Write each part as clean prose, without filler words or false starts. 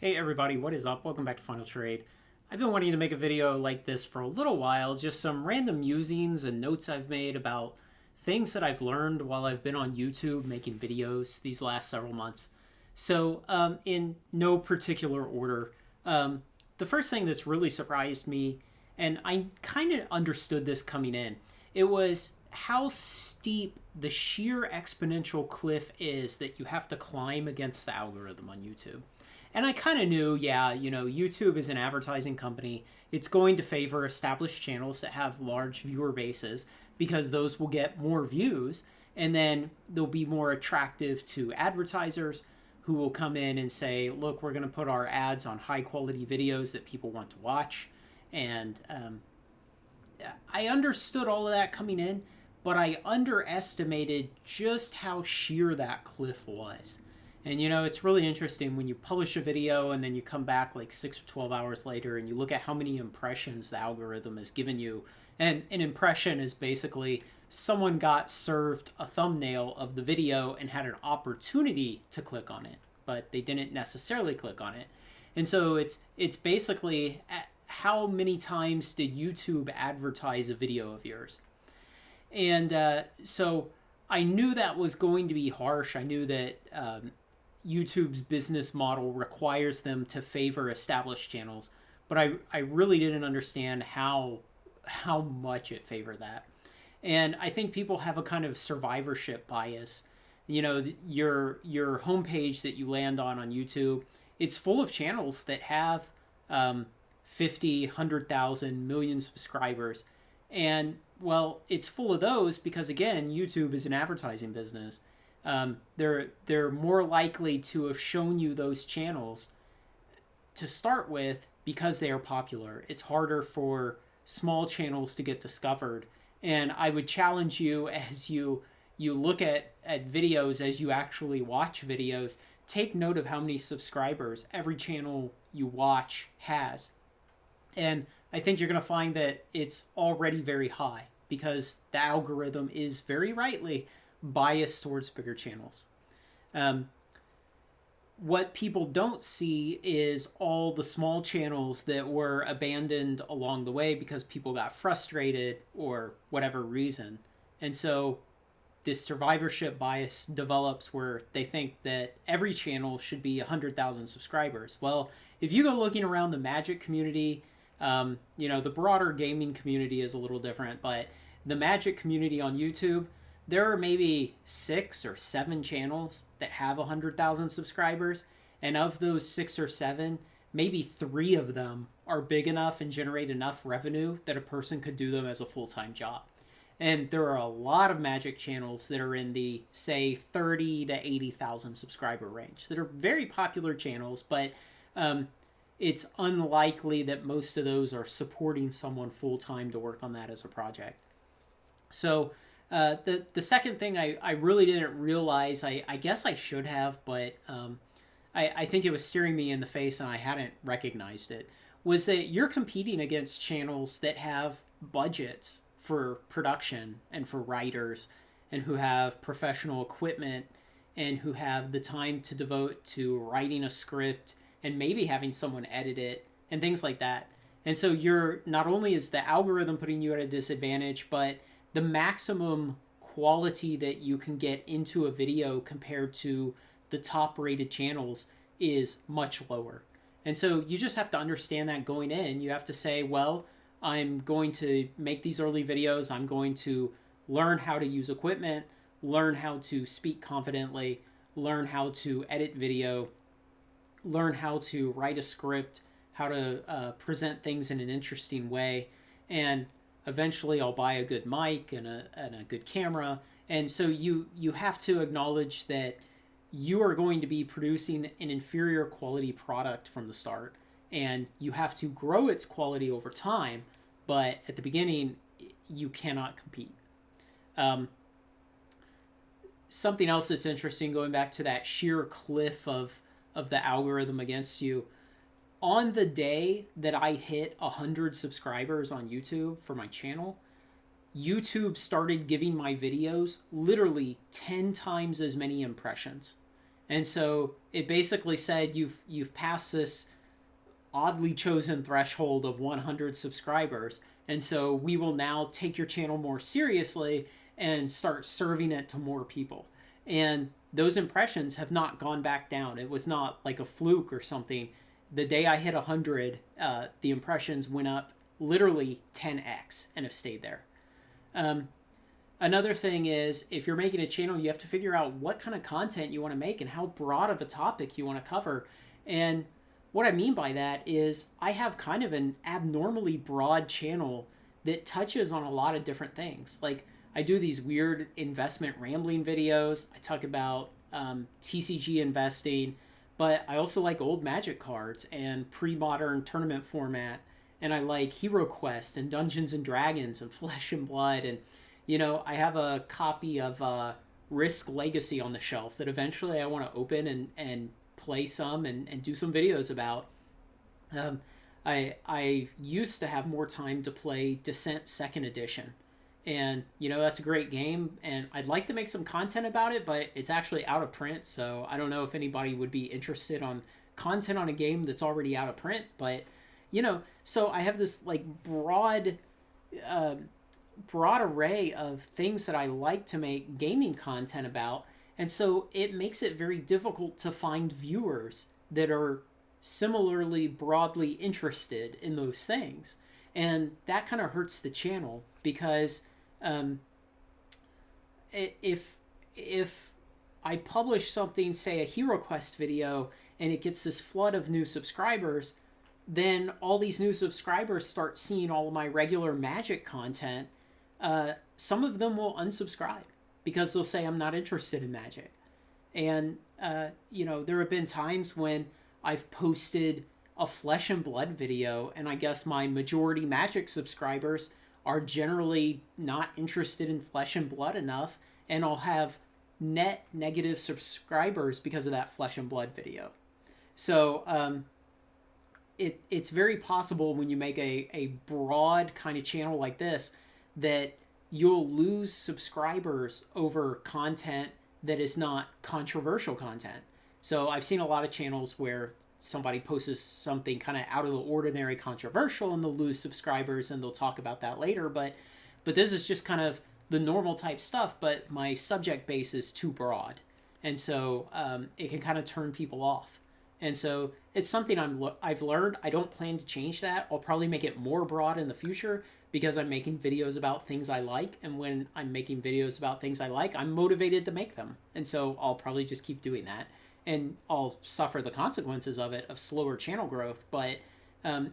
Hey everybody, what is up? Welcome back to Final Trade. I've been wanting to make a video like this for a little while, just some random musings and notes I've made about things that I've learned while I've been on YouTube making videos these last several months. So, in no particular order, the first thing that's really surprised me, and I kind of understood this coming in, it was how steep the sheer exponential cliff is that you have to climb against the algorithm on YouTube. And I kind of knew, yeah, YouTube is an advertising company. It's going to favor established channels that have large viewer bases because those will get more views and then they'll be more attractive to advertisers who will come in and say, look, we're going to put our ads on high quality videos that people want to watch. And I understood all of that coming in, but I underestimated just how sheer that cliff was. And it's really interesting when you publish a video and then you come back like 6 or 12 hours later and you look at how many impressions the algorithm has given you. And an impression is basically someone got served a thumbnail of the video and had an opportunity to click on it, but they didn't necessarily click on it. And so it's basically how many times did YouTube advertise a video of yours? And so I knew that was going to be harsh. I knew that YouTube's business model requires them to favor established channels, but I really didn't understand how much it favored that. And I think people have a kind of survivorship bias. Your homepage that you land on YouTube, it's full of channels that have 50, 100,000, million subscribers. And well, it's full of those because again, YouTube is an advertising business. They're more likely to have shown you those channels to start with because they are popular. It's harder for small channels to get discovered. And I would challenge you as you look at videos, as you actually watch videos, take note of how many subscribers every channel you watch has. And I think you're going to find that it's already very high because the algorithm is very rightly biased towards bigger channels. What people don't see is all the small channels that were abandoned along the way because people got frustrated or whatever reason. And so this survivorship bias develops where they think that every channel should be 100,000 subscribers. Well, if you go looking around the Magic community, the broader gaming community is a little different, but the Magic community on YouTube, there are maybe 6 or 7 channels that have 100,000 subscribers. And of those 6 or 7, maybe 3 of them are big enough and generate enough revenue that a person could do them as a full-time job. And there are a lot of Magic channels that are in the, say, 30 to 80,000 subscriber range that are very popular channels, but it's unlikely that most of those are supporting someone full-time to work on that as a project. So the second thing I really didn't realize, I guess I should have, but I think it was staring me in the face and I hadn't recognized it, was that you're competing against channels that have budgets for production and for writers and who have professional equipment and who have the time to devote to writing a script and maybe having someone edit it and things like that. And so you're not only is the algorithm putting you at a disadvantage, but the maximum quality that you can get into a video compared to the top rated channels is much lower. And so you just have to understand that going in. You have to say, well, I'm going to make these early videos. I'm going to learn how to use equipment, learn how to speak confidently, learn how to edit video, learn how to write a script, how to present things in an interesting way. And eventually I'll buy a good mic and a good camera. And so you have to acknowledge that you are going to be producing an inferior quality product from the start. And you have to grow its quality over time. But at the beginning, you cannot compete. Something else that's interesting, going back to that sheer cliff of the algorithm against you, on the day that I hit 100 subscribers on YouTube for my channel, YouTube started giving my videos literally 10 times as many impressions. And so it basically said you've passed this oddly chosen threshold of 100 subscribers. And so we will now take your channel more seriously and start serving it to more people. And those impressions have not gone back down. It was not like a fluke or something. The day I hit 100, the impressions went up literally 10x and have stayed there. Another thing is, if you're making a channel, you have to figure out what kind of content you want to make and how broad of a topic you want to cover. And what I mean by that is I have kind of an abnormally broad channel that touches on a lot of different things. Like, I do these weird investment rambling videos. I talk about TCG investing, but I also like old Magic cards and pre-modern tournament format. And I like Hero Quest and Dungeons and Dragons and Flesh and Blood. And, you know, I have a copy of Risk Legacy on the shelf that eventually I want to open and play some and do some videos about. I used to have more time to play Descent 2nd Edition. And, you know, that's a great game, and I'd like to make some content about it, but it's actually out of print, so I don't know if anybody would be interested on content on a game that's already out of print. But, you know, so I have this, like, broad array of things that I like to make gaming content about, and so it makes it very difficult to find viewers that are similarly broadly interested in those things. And that kind of hurts the channel, because if I publish something, say a Hero Quest video, and it gets this flood of new subscribers, then all these new subscribers start seeing all of my regular Magic content. Some of them will unsubscribe because they'll say I'm not interested in Magic. And, you know, there have been times when I've posted a Flesh and Blood video, and I guess my majority Magic subscribers are generally not interested in Flesh and Blood enough, and I'll have net negative subscribers because of that Flesh and Blood video. So it's very possible when you make a broad kind of channel like this that you'll lose subscribers over content that is not controversial content. So I've seen a lot of channels where somebody posts something kind of out of the ordinary controversial, and they'll lose subscribers, and they'll talk about that later. But this is just kind of the normal type stuff, but my subject base is too broad. And so it can kind of turn people off. And so it's something I've learned. I don't plan to change that. I'll probably make it more broad in the future because I'm making videos about things I like. And when I'm making videos about things I like, I'm motivated to make them. And so I'll probably just keep doing that. And I'll suffer the consequences of it, of slower channel growth, but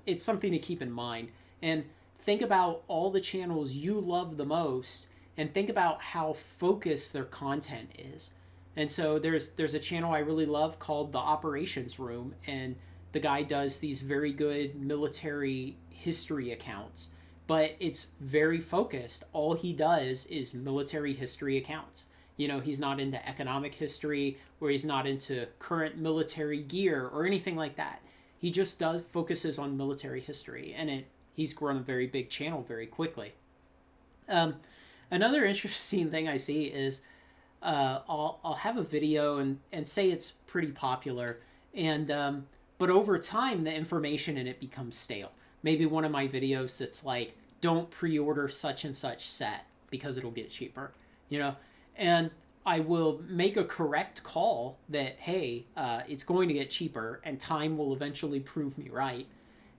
it's something to keep in mind. And think about all the channels you love the most, and think about how focused their content is. And so there's a channel I really love called The Operations Room, and the guy does these very good military history accounts, but it's very focused. All he does is military history accounts. You know, he's not into economic history, or he's not into current military gear or anything like that. He just focuses on military history, and he's grown a very big channel very quickly. Another interesting thing I see is I'll have a video and say it's pretty popular, and but over time the information in it becomes stale. Maybe one of my videos that's like, don't pre-order such and such set because it'll get cheaper, you know. And I will make a correct call that, hey, it's going to get cheaper, and time will eventually prove me right.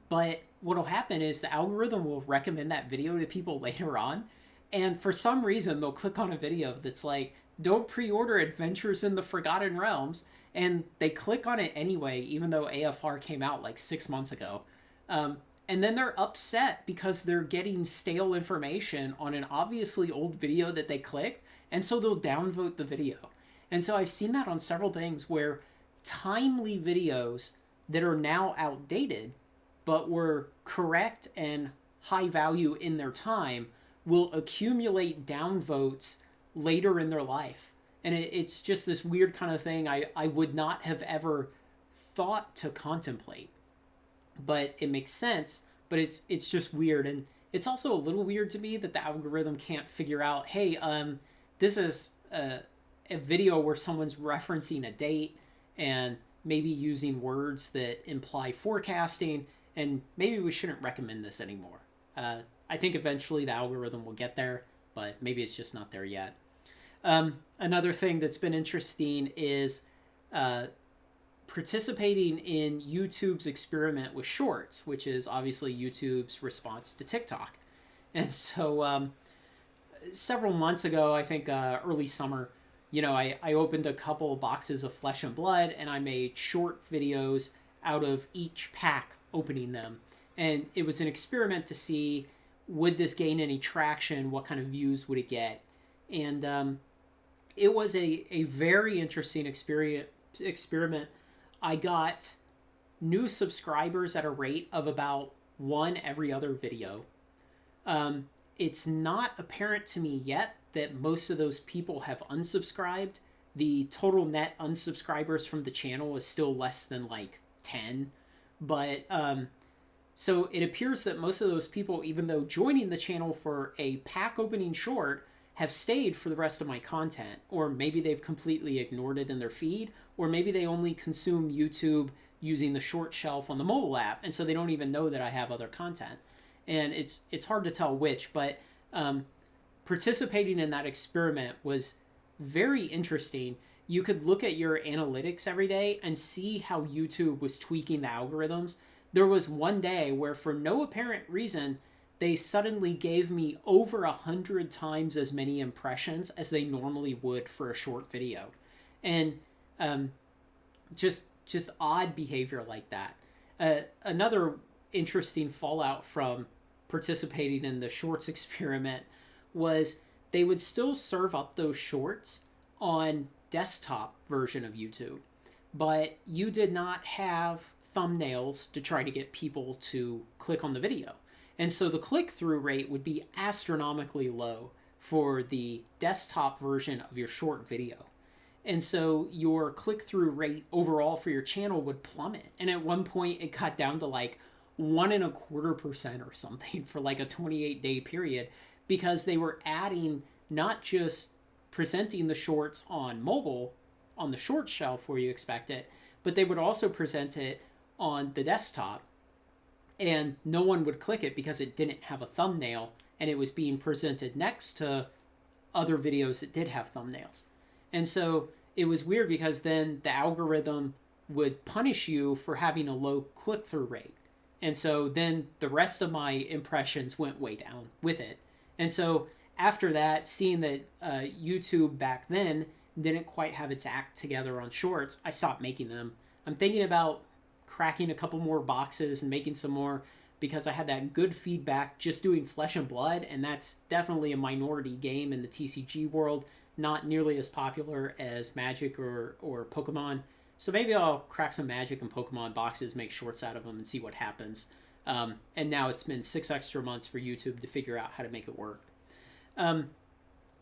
But what will happen is the algorithm will recommend that video to people later on, and for some reason they'll click on a video that's like, don't pre-order Adventures in the Forgotten Realms, and they click on it anyway, even though AFR came out like 6 months ago. And then they're upset because they're getting stale information on an obviously old video that they clicked, and so they'll downvote the video. And so I've seen that on several things where timely videos that are now outdated but were correct and high value in their time will accumulate downvotes later in their life. And it's just this weird kind of thing I would not have ever thought to contemplate. But it makes sense, but it's just weird. And it's also a little weird to me that the algorithm can't figure out, hey, this is a video where someone's referencing a date. and maybe using words that imply forecasting, and maybe we shouldn't recommend this anymore. I think eventually the algorithm will get there, but maybe it's just not there yet. Another thing that's been interesting is participating in YouTube's experiment with Shorts, which is obviously YouTube's response to TikTok. And so several months ago, I think early summer, I opened a couple boxes of Flesh and Blood, and I made short videos out of each pack opening them. And it was an experiment to see, would this gain any traction? What kind of views would it get? And it was a very interesting experiment. I got new subscribers at a rate of about one every other video. It's not apparent to me yet that most of those people have unsubscribed. The total net unsubscribers from the channel is still less than like 10. But so it appears that most of those people, even though joining the channel for a pack opening short, have stayed for the rest of my content. Or maybe they've completely ignored it in their feed, or maybe they only consume YouTube using the short shelf on the mobile app, and so they don't even know that I have other content. And it's hard to tell which, but participating in that experiment was very interesting. You could look at your analytics every day and see how YouTube was tweaking the algorithms. There was one day where, for no apparent reason, they suddenly gave me over 100 times as many impressions as they normally would for a short video. And just odd behavior like that. Another interesting fallout from participating in the shorts experiment was they would still serve up those shorts on desktop version of YouTube, but you did not have thumbnails to try to get people to click on the video. And so the click-through rate would be astronomically low for the desktop version of your short video. And so your click-through rate overall for your channel would plummet. And at one point it got down to like 1.25% or something for like a 28-day period, because they were adding not just presenting the shorts on mobile, on the short shelf where you expect it, but they would also present it on the desktop. And no one would click it because it didn't have a thumbnail, and it was being presented next to other videos that did have thumbnails. And so it was weird, because then the algorithm would punish you for having a low click-through rate. And so then the rest of my impressions went way down with it. And so after that, seeing that YouTube back then didn't quite have its act together on shorts, I stopped making them. I'm thinking about cracking a couple more boxes and making some more, because I had that good feedback just doing Flesh and Blood, and that's definitely a minority game in the TCG world, not nearly as popular as Magic or Pokemon. So maybe I'll crack some Magic and Pokemon boxes, make shorts out of them, and see what happens. And now it's been 6 extra months for YouTube to figure out how to make it work.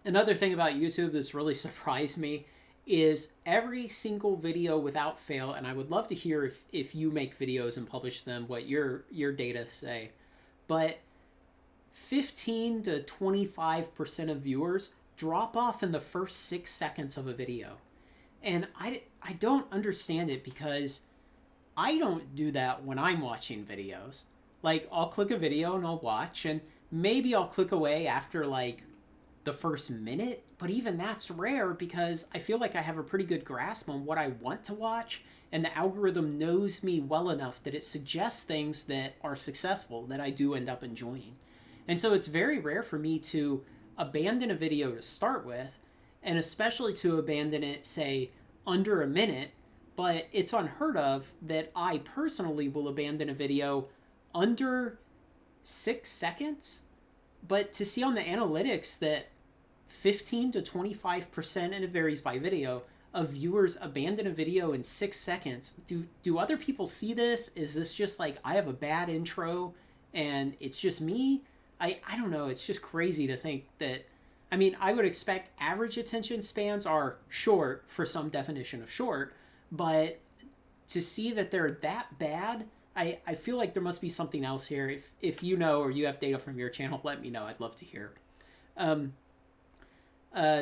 Another thing about YouTube that's really surprised me is every single video without fail, and I would love to hear if you make videos and publish them, what your data say, but 15 to 25% of viewers drop off in the first 6 seconds of a video. And I don't understand it, because I don't do that when I'm watching videos. Like, I'll click a video and I'll watch, and maybe I'll click away after like the first minute, but even that's rare, because I feel like I have a pretty good grasp on what I want to watch, and the algorithm knows me well enough that it suggests things that are successful that I do end up enjoying. And so it's very rare for me to abandon a video to start with, and especially to abandon it, say, under a minute, but it's unheard of that I personally will abandon a video under 6 seconds. But to see on the analytics that 15 to 25%, and it varies by video, of viewers abandon a video in 6 seconds. Do other people see this? Is this just like I have a bad intro and it's just me? I don't know. It's just crazy to think that. I mean, I would expect average attention spans are short for some definition of short, but to see that they're that bad, I feel like there must be something else here. If you know, or you have data from your channel, let me know. I'd love to hear.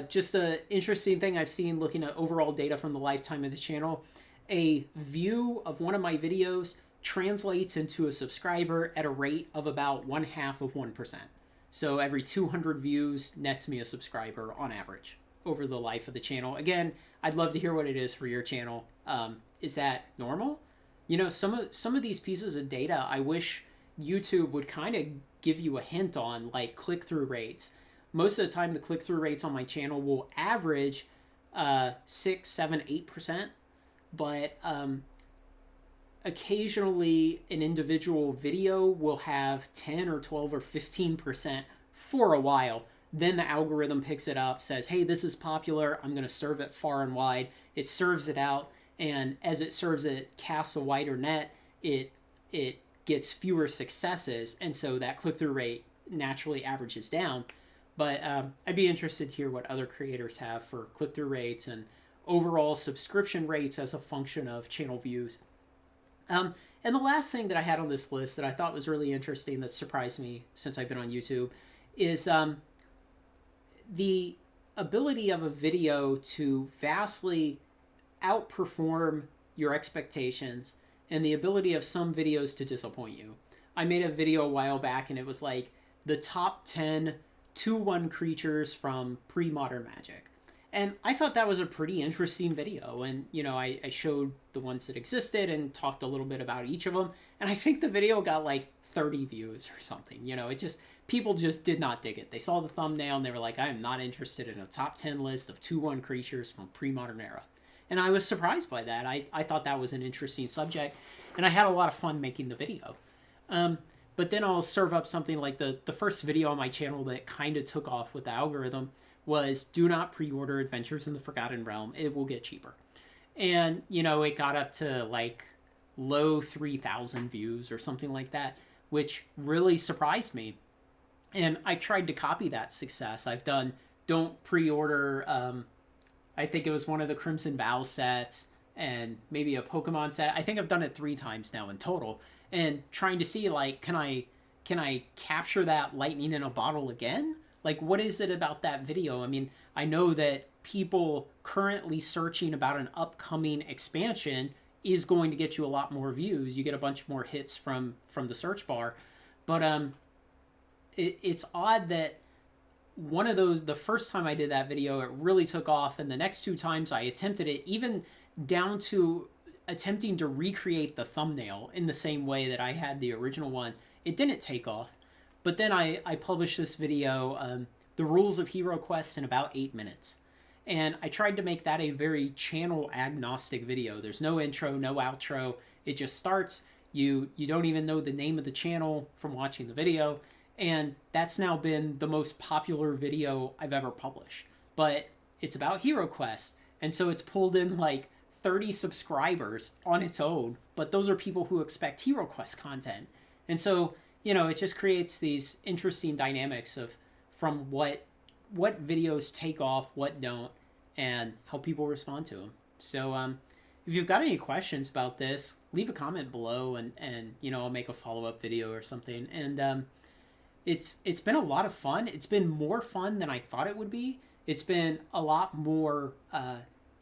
Just an interesting thing I've seen looking at overall data from the lifetime of the channel. a view of one of my videos translates into a subscriber at a rate of about 0.5%. So every 200 views nets me a subscriber on average over the life of the channel. Again, I'd love to hear what it is for your channel. Is that normal? You know, some of these pieces of data, I wish YouTube would kind of give you a hint on, like click-through rates. Most of the time, the click-through rates on my channel will average 6, 7, 8%, but occasionally an individual video will have 10 or 12 or 15% for a while. Then the algorithm picks it up, says, hey, this is popular, I'm going to serve it far and wide. It serves it out, and as it serves it, casts a wider net, it gets fewer successes, and so that click-through rate naturally averages down. But I'd be interested to hear what other creators have for click-through rates and overall subscription rates as a function of channel views. And the last thing that I had on this list that I thought was really interesting that surprised me since I've been on YouTube is the ability of a video to vastly outperform your expectations and the ability of some videos to disappoint you. I made a video a while back and it was like the top 10 2-1 creatures from pre-modern Magic. And I thought that was a pretty interesting video. And, you know, I showed the ones that existed and talked a little bit about each of them. And I think the video got like 30 views or something. You know, people just did not dig it. They saw the thumbnail and they were like, I am not interested in a top 10 list of 2-1 creatures from pre-modern era. And I was surprised by that. I thought that was an interesting subject. And I had a lot of fun making the video. But then I'll serve up something like the first video on my channel that kind of took off with the algorithm was do not pre-order Adventures in the Forgotten Realm. It will get cheaper. And, you know, it got up to like low 3,000 views or something like that, which really surprised me. And I tried to copy that success. I've done don't pre-order, I think it was one of the Crimson Vow sets and maybe a Pokemon set. I think I've done it 3 times now in total. And trying to see, like, can I capture that lightning in a bottle again? Like, what is it about that video? I mean, I know that people currently searching about an upcoming expansion is going to get you a lot more views. You get a bunch more hits from the search bar. But it's odd that one of those, the first time I did that video, it really took off. And the next 2 times I attempted it, even down to attempting to recreate the thumbnail in the same way that I had the original one, it didn't take off. But then I published this video, The Rules of Hero Quests, in about 8 minutes. And I tried to make that a very channel agnostic video. There's no intro, no outro. It just starts. You don't even know the name of the channel from watching the video. And that's now been the most popular video I've ever published. But it's about Hero Quest. And so it's pulled in like 30 subscribers on its own. But those are people who expect Hero Quest content. And so, you know, it just creates these interesting dynamics of from what videos take off, what don't, and how people respond to them. So if you've got any questions about this, leave a comment below and you know, I'll make a follow-up video or something. And it's been a lot of fun. It's been more fun than I thought it would be. It's been a lot more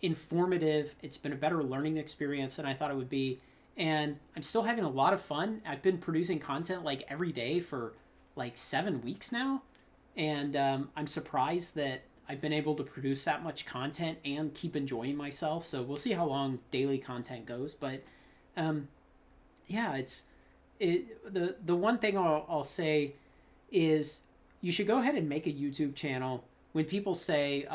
informative. It's been a better learning experience than I thought it would be. And I'm still having a lot of fun. I've been producing content like every day for like 7 weeks now. And I'm surprised that I've been able to produce that much content and keep enjoying myself. So we'll see how long daily content goes. But yeah, the one thing I'll say is you should go ahead and make a YouTube channel. When people say,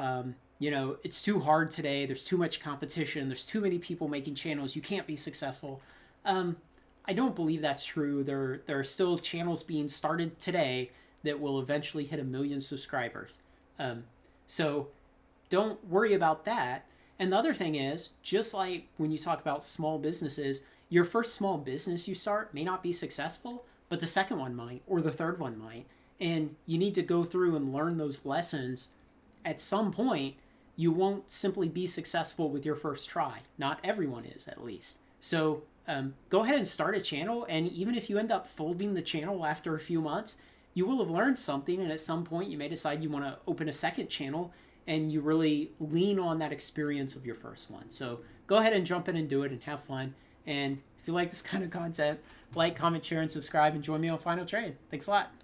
you know, it's too hard today, there's too much competition, there's too many people making channels, you can't be successful. I don't believe that's true. There are still channels being started today that will eventually hit 1 million subscribers. So don't worry about that. And the other thing is, just like when you talk about small businesses, your first small business you start may not be successful, but the second one might, or the third one might. And you need to go through and learn those lessons. At some point, you won't simply be successful with your first try. Not everyone is, at least. So go ahead and start a channel, and even if you end up folding the channel after a few months, you will have learned something, and at some point you may decide you want to open a second channel, and you really lean on that experience of your first one. So go ahead and jump in and do it and have fun. And if you like this kind of content, like, comment, share, and subscribe, and join me on Final Trade. Thanks a lot.